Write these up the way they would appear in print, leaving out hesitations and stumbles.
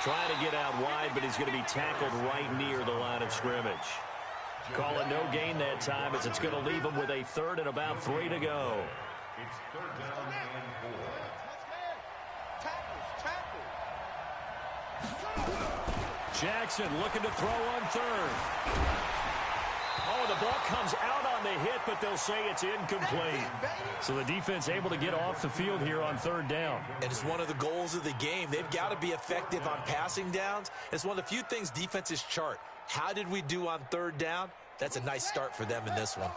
Trying to get out wide, but he's going to be tackled right near the line of scrimmage. Call it no gain that time as it's going to leave him with a third and about 3 to go. It's third down and 4. Jackson looking to throw on third. Oh, the ball comes out on the hit, but they'll say it's incomplete. So the defense able to get off the field here on third down. And it's one of the goals of the game. They've got to be effective on passing downs. It's one of the few things defenses chart. How did we do on third down? That's a nice start for them in this one.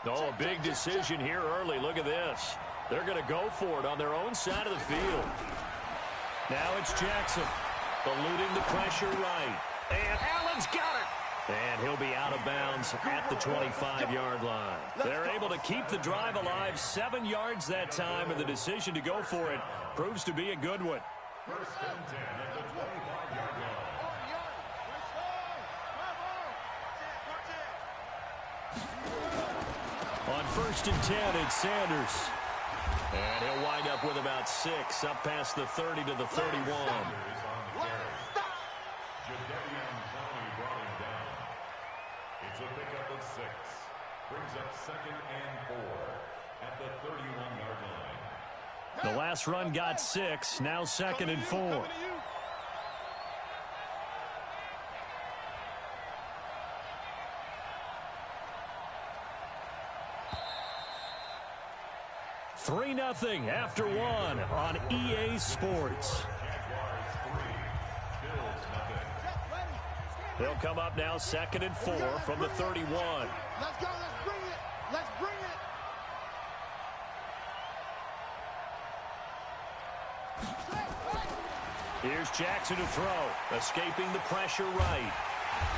Oh, a big decision here early. Look at this. They're going to go for it on their own side of the field. Now it's Jackson, eluding the pressure right. And Allen's got it. And he'll be out of bounds at the 25-yard line. They're able to keep the drive alive, 7 yards that time, and the decision to go for it proves to be a good one. First and 10 at the 25-yard line. On first and 10, it's Sanders. And he'll wind up with about 6, up past the 30 to the 31. It's a pickup of 6. Brings up second and 4 at the 31-yard line. The last run got 6, now second and 4. Three nothing after one on EA Sports. They'll come up now second and 4 from the 31. Let's go. Let's bring it. Let's bring it. Here's Jackson to throw. Escaping the pressure right.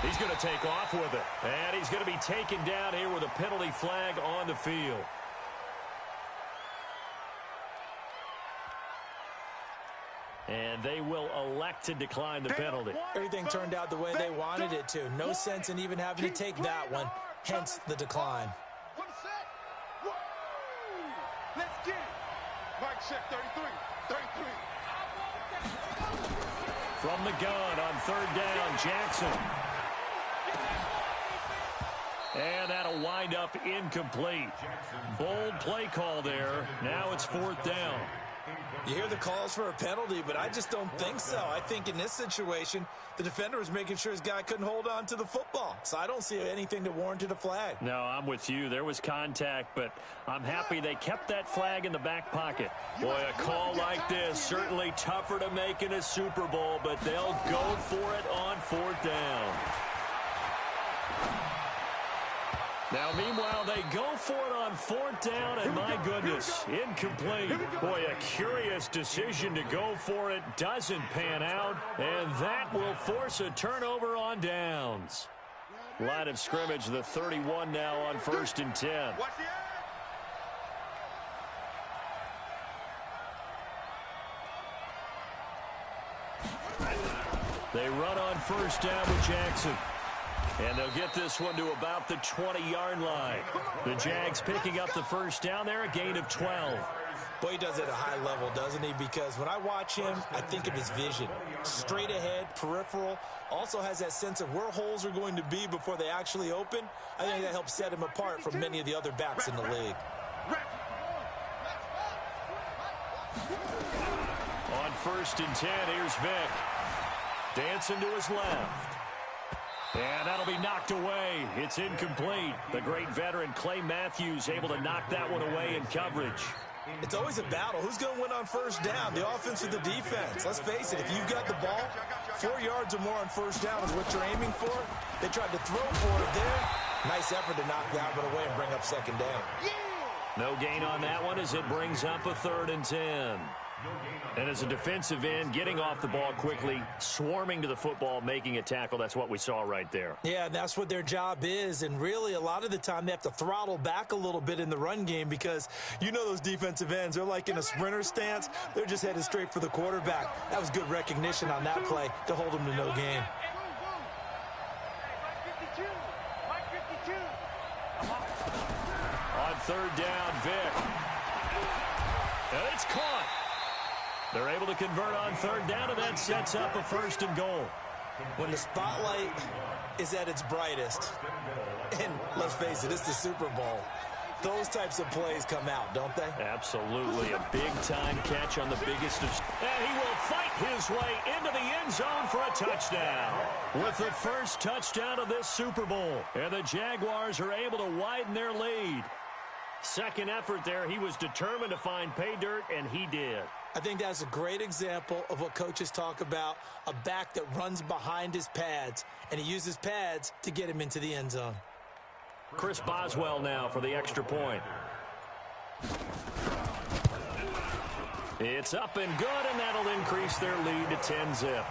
He's going to take off with it. And he's going to be taken down here with a penalty flag on the field. And they will elect to decline the penalty. Everything turned out the way they wanted it to. No sense in even having to take that one, hence the decline. One set. Let's get it. Mike check 33. 33. From the gun on third down, Jackson. And that'll wind up incomplete. Bold play call there. Now it's fourth down. You hear the calls for a penalty, but I just don't think so. I think in this situation, the defender was making sure his guy couldn't hold on to the football. So I don't see anything to warrant a flag. No, I'm with you. There was contact, but I'm happy they kept that flag in the back pocket. Boy, a call like this, certainly tougher to make in a Super Bowl, but they'll go for it on fourth down. Now, meanwhile, they go for it on fourth down, and my goodness, incomplete. Boy, a curious decision to go for it. Doesn't pan out, and that will force a turnover on downs. Line of scrimmage, the 31 now on first and 10. They run on first down with Jackson. And they'll get this one to about the 20-yard line. The Jags picking up the first down there, a gain of 12. Boy, he does it at a high level, doesn't he? Because when I watch him, I think of his vision. Straight ahead, peripheral. Also has that sense of where holes are going to be before they actually open. I think that helps set him apart from many of the other backs in the league. On first and 10, here's Vick. Dancing to his left. And that'll be knocked away. It's incomplete. The great veteran Clay Matthews able to knock that one away in coverage. It's always a battle. Who's going to win on first down, the offense or the defense? Let's face it, if you've got the ball, 4 yards or more on first down is what you're aiming for. They tried to throw for it there. Nice effort to knock that one away and bring up second down. No gain on that one as it brings up a third and 10. And as a defensive end, getting off the ball quickly, swarming to the football, making a tackle, that's what we saw right there. Yeah, that's what their job is, and really a lot of the time they have to throttle back a little bit in the run game because you know those defensive ends, they're like in a sprinter stance. They're just headed straight for the quarterback. That was good recognition on that play to hold them to no gain. On third down, Vick. And it's caught. They're able to convert on third down, and that sets up a 1st and goal. When the spotlight is at its brightest, and let's face it, it's the Super Bowl, those types of plays come out, don't they? Absolutely. A big-time catch on the biggest of... And he will fight his way into the end zone for a touchdown. With the first touchdown of this Super Bowl. And the Jaguars are able to widen their lead. Second effort there, he was determined to find pay dirt, and he did. I think that's a great example of what coaches talk about, a back that runs behind his pads, and he uses pads to get him into the end zone. Chris Boswell now for the extra point. It's up and good, and that'll increase their lead to 10-zip.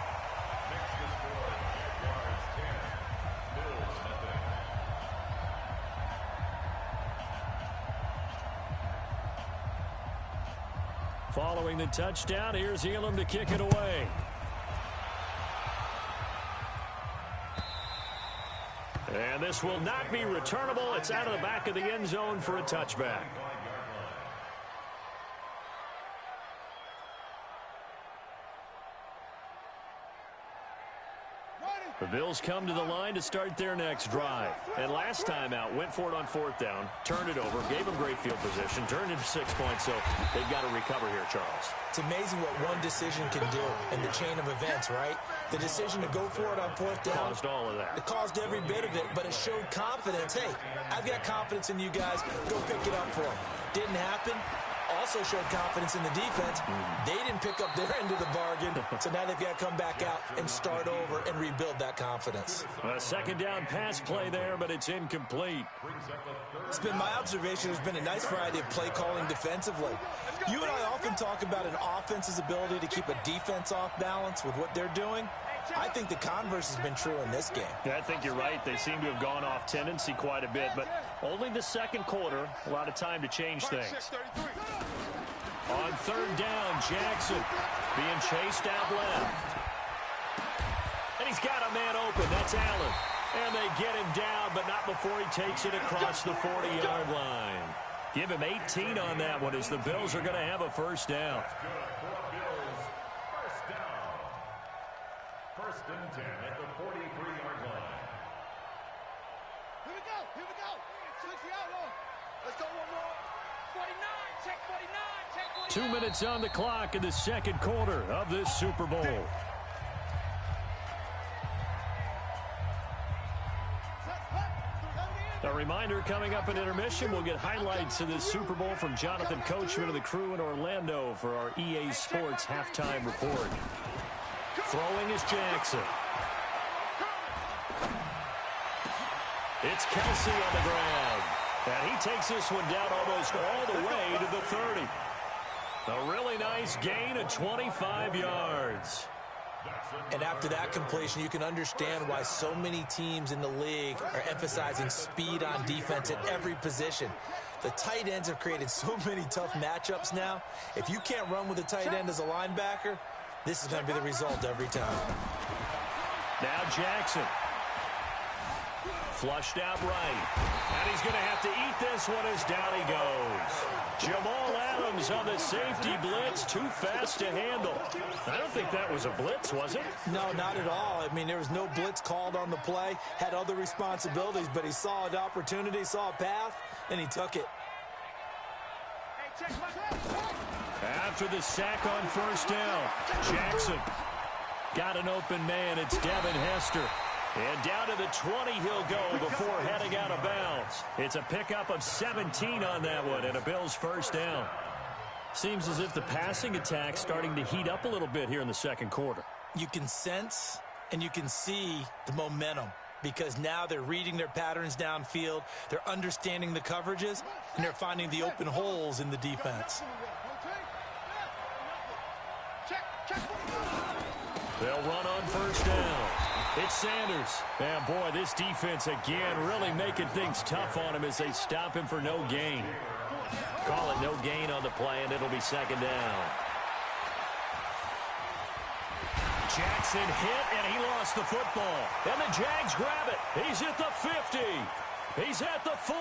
Following the touchdown, here's Elam to kick it away. And this will not be returnable. It's out of the back of the end zone for a touchback. The Bills come to the line to start their next drive. And last time out, went for it on 4th down, turned it over, gave them great field position, turned into 6 points, so they've got to recover here, Charles. It's amazing what one decision can do in the chain of events, right? The decision to go for it on 4th down. Caused all of that. It caused every bit of it, but it showed confidence. Hey, I've got confidence in you guys. Go pick it up for them. Didn't happen. Also showed confidence in the defense. They didn't pick up their end of the bargain, so now they've got to come back out and start over and rebuild that confidence. A second down pass play there, but it's incomplete. It's been my observation there's been a nice variety of play calling defensively. You and I often talk about an offense's ability to keep a defense off balance with what they're doing. I think the converse has been true in this game. Yeah, I think you're right. They seem to have gone off tendency quite a bit, but only the second quarter, a lot of time to change things. On third down, Jackson being chased out left. And he's got a man open. That's Allen. And they get him down, but not before he takes it across the 40-yard line. Give him 18 on that one as the Bills are going to have a first down. First and 10 at the 43-yard line. Here we go. Here we go. Switch the outlaw. Let's go one more. 49. Check 49. Check 49. 2 minutes on the clock in the second quarter of this Super Bowl. A reminder, coming up in intermission, we'll get highlights of this Super Bowl from Jonathan Coachman of the crew in Orlando for our EA Sports halftime report. Throwing is Jackson. It's Kelsey on the ground. And he takes this one down almost all the way to the 30. A really nice gain of 25 yards. And after that completion, you can understand why so many teams in the league are emphasizing speed on defense at every position. The tight ends have created so many tough matchups now. If you can't run with a tight end as a linebacker, this is going to be the result every time. Now Jackson. Flushed out right. And he's going to have to eat this one as down he goes. Jamal Adams on the safety blitz, too fast to handle. I don't think that was a blitz, was it? No, not at all. I mean, there was no blitz called on the play. Had other responsibilities, but he saw an opportunity, saw a path, and he took it. After the sack on first down, Jackson got an open man. It's Devin Hester. And down to the 20 he'll go before heading out of bounds. It's a pickup of 17 on that one and a Bills first down. Seems as if the passing attack's starting to heat up a little bit here in the second quarter. You can sense and you can see the momentum because now they're reading their patterns downfield, they're understanding the coverages, and they're finding the open holes in the defense. They'll run on first down. It's Sanders. And, boy, this defense again really making things tough on him as they stop him for no gain. Call it no gain on the play, and it'll be second down. Jackson hit, and he lost the football. And the Jags grab it. He's at the 50. He's at the 40.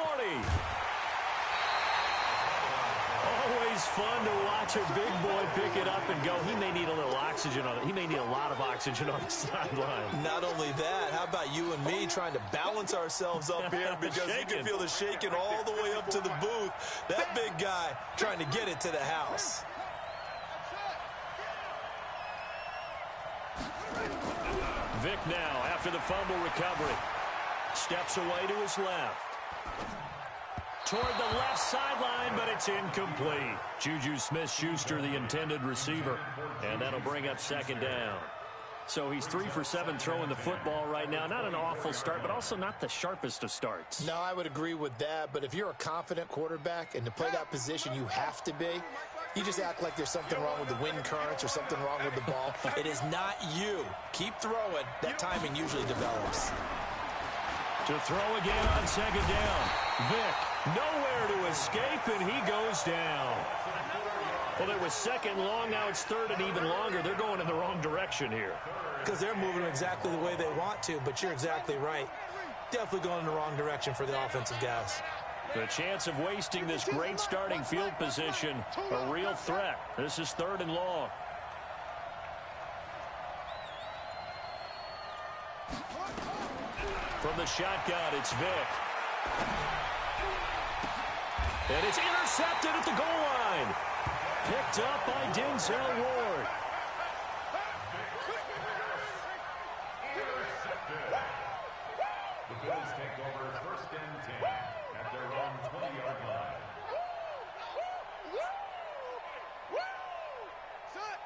Always always fun to watch a big boy pick it up and go. He may need a little oxygen on it. He may need a lot of oxygen on the sideline. Not only that, how about you and me trying to balance ourselves up here because you can feel the shaking all the way up to the booth. That big guy trying to get it to the house. Vic now after the fumble recovery. Steps away to his left. Toward the left sideline, but it's incomplete. Juju Smith-Schuster, the intended receiver. And that'll bring up second down. So he's 3 for 7 throwing the football right now. Not an awful start, but also not the sharpest of starts. No, I would agree with that. But if you're a confident quarterback and to play that position you have to be, you just act like there's something wrong with the wind currents or something wrong with the ball. It is not you. Keep throwing. That timing usually develops. To throw again on second down. Vic, nowhere to escape, and he goes down. Well, it was second long. Now it's third and even longer. They're going in the wrong direction here. Because they're moving exactly the way they want to, but you're exactly right. Definitely going in the wrong direction for the offensive guys. The chance of wasting this great starting field position, a real threat. This is third and long. From the shotgun, it's Vic. And it's intercepted at the goal line. Picked up by Denzel Ward. The Bills take over first and 10 at their own 20-yard line.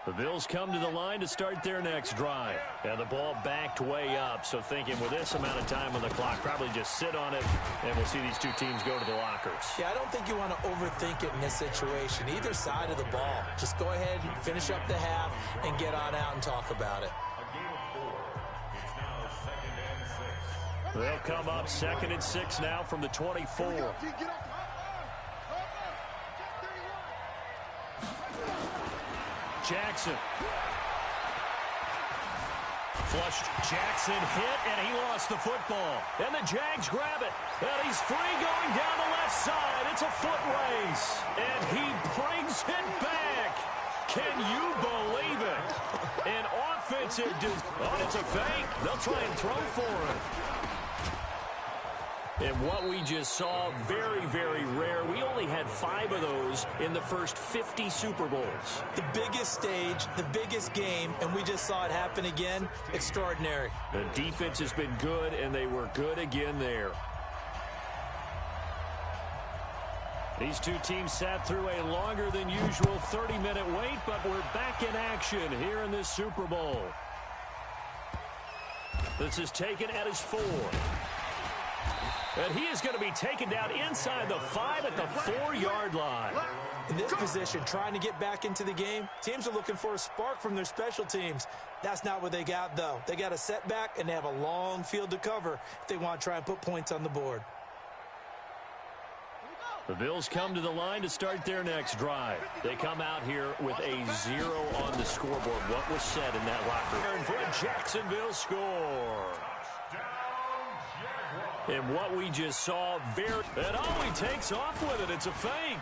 The Bills come to the line to start their next drive. And the ball backed way up. So thinking with this amount of time on the clock, probably just sit on it, and we'll see these two teams go to the lockers. Yeah, I don't think you want to overthink it in this situation. Either side of the ball. Just go ahead and finish up the half and get on out and talk about it. A game of 4. It's now second and 6. They'll come up second and 6 now from the 24. Jackson. Flushed Jackson, hit, and he lost the football. And the Jags grab it. And he's free going down the left side. It's a foot race. And he brings it back. Can you believe it? An offensive... Oh, it's a fake. They'll try and throw for him. And what we just saw, very, very rare. We only had 5 of those in the first 50 Super Bowls. The biggest stage, the biggest game, and we just saw it happen again. Extraordinary. The defense has been good, and they were good again there. These two teams sat through a longer than usual 30-minute wait, but we're back in action here in this Super Bowl. This is taken at his 4. And he is going to be taken down inside the 5 at the 4-yard line. In this position, trying to get back into the game, teams are looking for a spark from their special teams. That's not what they got, though. They got a setback, and they have a long field to cover if they want to try and put points on the board. The Bills come to the line to start their next drive. They come out here with a 0 on the scoreboard. What was said in that locker room? And for a Jacksonville score. And what we just saw, and oh, he takes off with it. It's a fake.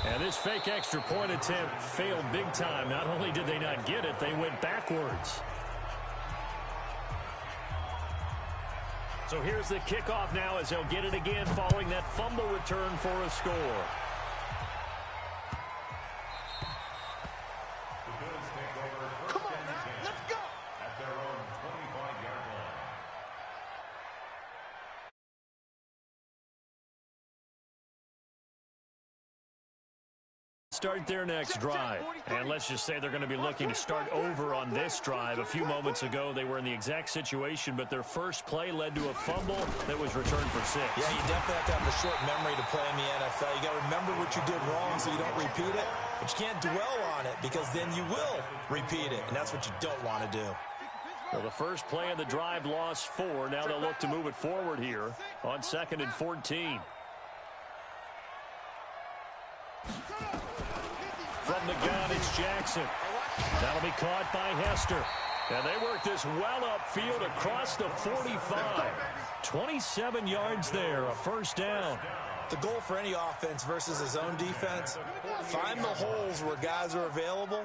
And this fake extra point attempt failed big time. Not only did they not get it, they went backwards. So here's the kickoff now as they'll get it again following that fumble return for a score. Start their next drive. And let's just say they're going to be looking to start over on this drive. A few moments ago, they were in the exact situation, but their first play led to a fumble that was returned for 6. Yeah, you definitely have to have a short memory to play in the NFL. You got to remember what you did wrong so you don't repeat it, but you can't dwell on it because then you will repeat it, and that's what you don't want to do. Well, the first play of the drive lost 4. Now they'll look to move it forward here on 2nd and 14. From the gun, it's Jackson. That'll be caught by Hester. And they work this well upfield across the 45. 27 yards there, a first down. The goal for any offense versus his own defense, find the holes where guys are available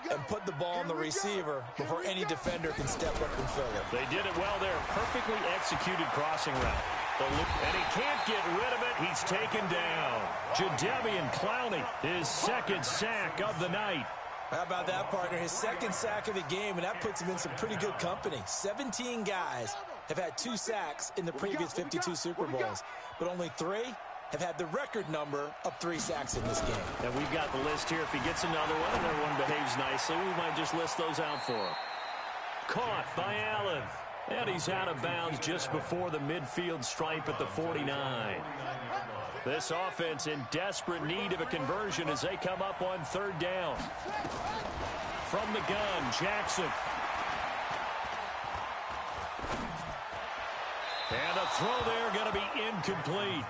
and put the ball on the receiver before any defender can step up and fill it. They did it well there. Perfectly executed crossing route. And he can't get rid of it. He's taken down. Jadeveon Clowney, his second sack of the night. How about that, partner? His second sack of the game, and that puts him in some pretty good company. 17 guys have had 2 sacks in the previous 52 Super Bowls, but only 3 have had the record number of 3 sacks in this game. And we've got the list here. If he gets another one and everyone behaves nicely, we might just list those out for him. Caught by Allen. And he's out of bounds just before the midfield stripe at the 49. This offense in desperate need of a conversion as they come up on 3rd down. From the gun, Jackson. And a throw there going to be incomplete.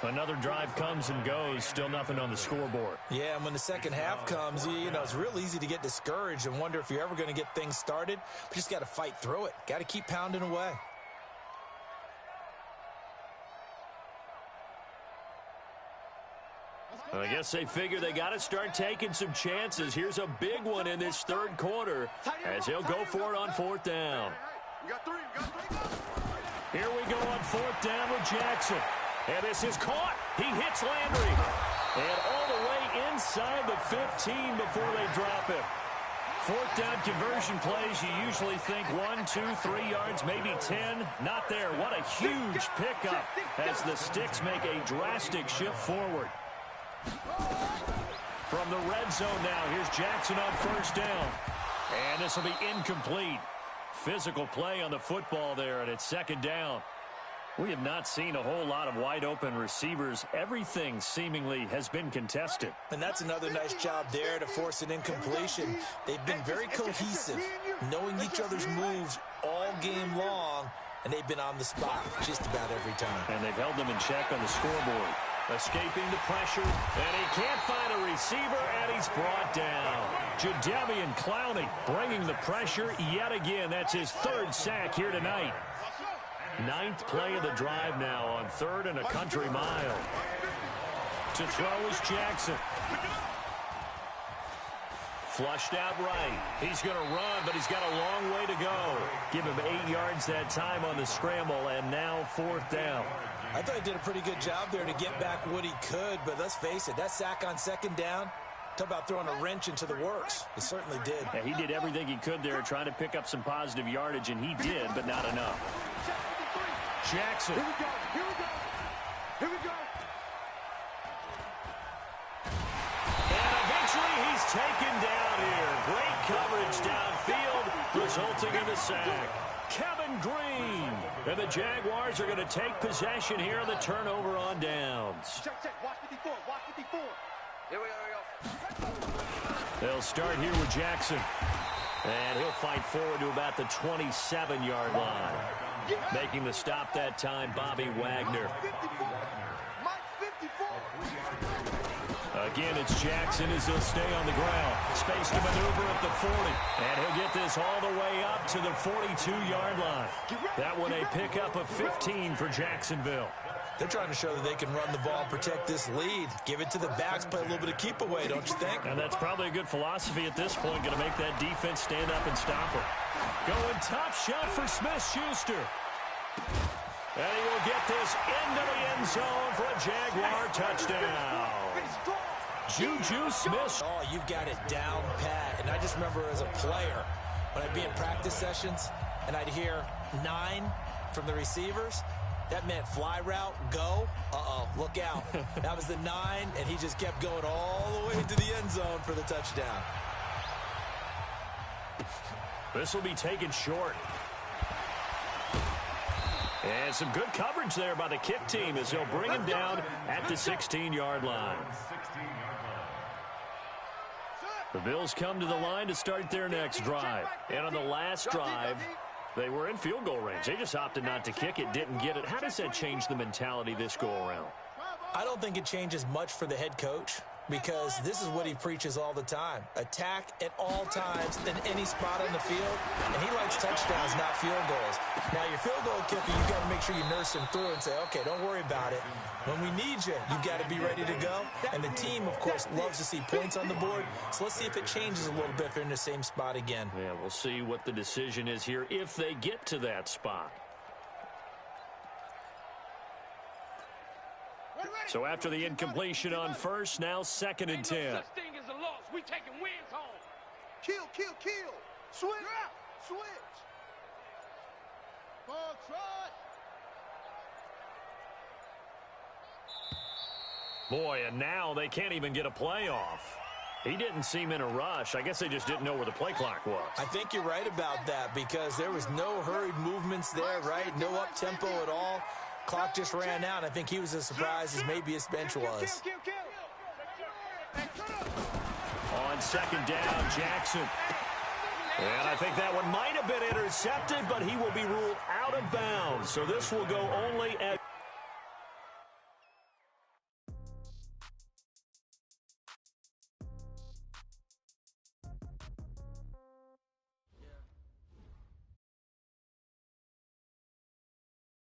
Another drive comes and goes. Still nothing on the scoreboard. Yeah, and when the second half comes, you know, it's real easy to get discouraged and wonder if you're ever going to get things started. But you just got to fight through it. Got to keep pounding away. I guess they figure they got to start taking some chances. Here's a big one in this 3rd quarter as he'll go for it on 4th down. Here we go on 4th down with Jackson. And this is caught. He hits Landry. And all the way inside the 15 before they drop him. 4th down conversion plays, you usually think 1, 2, 3 yards, maybe 10. Not there. What a huge pickup as the Sticks make a drastic shift forward. From the red zone now, here's Jackson on 1st down. And this will be incomplete. Physical play on the football there, and it's 2nd down. We have not seen a whole lot of wide-open receivers. Everything seemingly has been contested. And that's another nice job there to force an incompletion. They've been very cohesive, knowing each other's moves all game long, and they've been on the spot just about every time. And they've held them in check on the scoreboard. Escaping the pressure, and he can't find a receiver, and he's brought down. Jadeveon Clowney bringing the pressure yet again. That's his 3rd sack here tonight. 9th play of the drive now on 3rd and a country mile. To throw is Jackson. Flushed out right. He's going to run, but he's got a long way to go. Give him 8 yards that time on the scramble, and now 4th down. I thought he did a pretty good job there to get back what he could, but let's face it, that sack on 2nd down, talk about throwing a wrench into the works. He certainly did. Yeah, he did everything he could there trying to pick up some positive yardage, and he did, but not enough. Jackson. Here we go. Here we go. Here we go. And eventually he's taken down here. Great coverage downfield, resulting in the sack. Kevin Green. And the Jaguars are going to take possession here on the turnover on downs. Check. Watch 54. Watch 54. Here we go. They'll start here with Jackson. And he'll fight forward to about the 27-yard line. Making the stop that time, Bobby Wagner. Again, it's Jackson as he'll stay on the ground. Space to maneuver at the 40. And he'll get this all the way up to the 42-yard line. That one a pickup of 15 for Jacksonville. They're trying to show that they can run the ball, protect this lead. Give it to the backs, play a little bit of keep away, don't you think? And that's probably a good philosophy at this point. Going to make that defense stand up and stop it. Going top shot for Smith-Schuster. And he will get this into the end zone for a Jaguar touchdown. Juju Smith. Oh, you've got it down pat. And I just remember as a player, when I'd be in practice sessions, and I'd hear 9 from the receivers, that meant fly route, go. Uh-oh, look out. That was the 9, and he just kept going all the way into the end zone for the touchdown. This will be taken short. And some good coverage there by the kick team as they'll bring him down at the 16-yard line. The Bills come to the line to start their next drive. And on the last drive, they were in field goal range. They just opted not to kick it, didn't get it. How does that change the mentality this go-around? I don't think it changes much for the head coach. because this is what he preaches all the time. Attack at all times in any spot on the field, and he likes touchdowns, not field goals. Now, your field goal kicker, you've got to make sure you nurse him through and say, okay, don't worry about it. When we need you, you've got to be ready to go. And the team, of course, loves to see points on the board. So let's see if it changes a little bit if they're in the same spot again. Yeah, we'll see what the decision is here if they get to that spot. So after the incompletion on first, now 2nd and 10. Ain't no such thing as a loss. We taking wins home. Kill. Switch. Switch. Ball trot. Boy, and now they can't even get a play off. He didn't seem in a rush. I guess they just didn't know where the play clock was. I think you're right about that because there was no hurried movements there, right? No up-tempo at all. Clock just ran out. I think he was as surprised as maybe his bench was. On 2nd down, Jackson. And I think that one might have been intercepted, but he will be ruled out of bounds. So this will go only at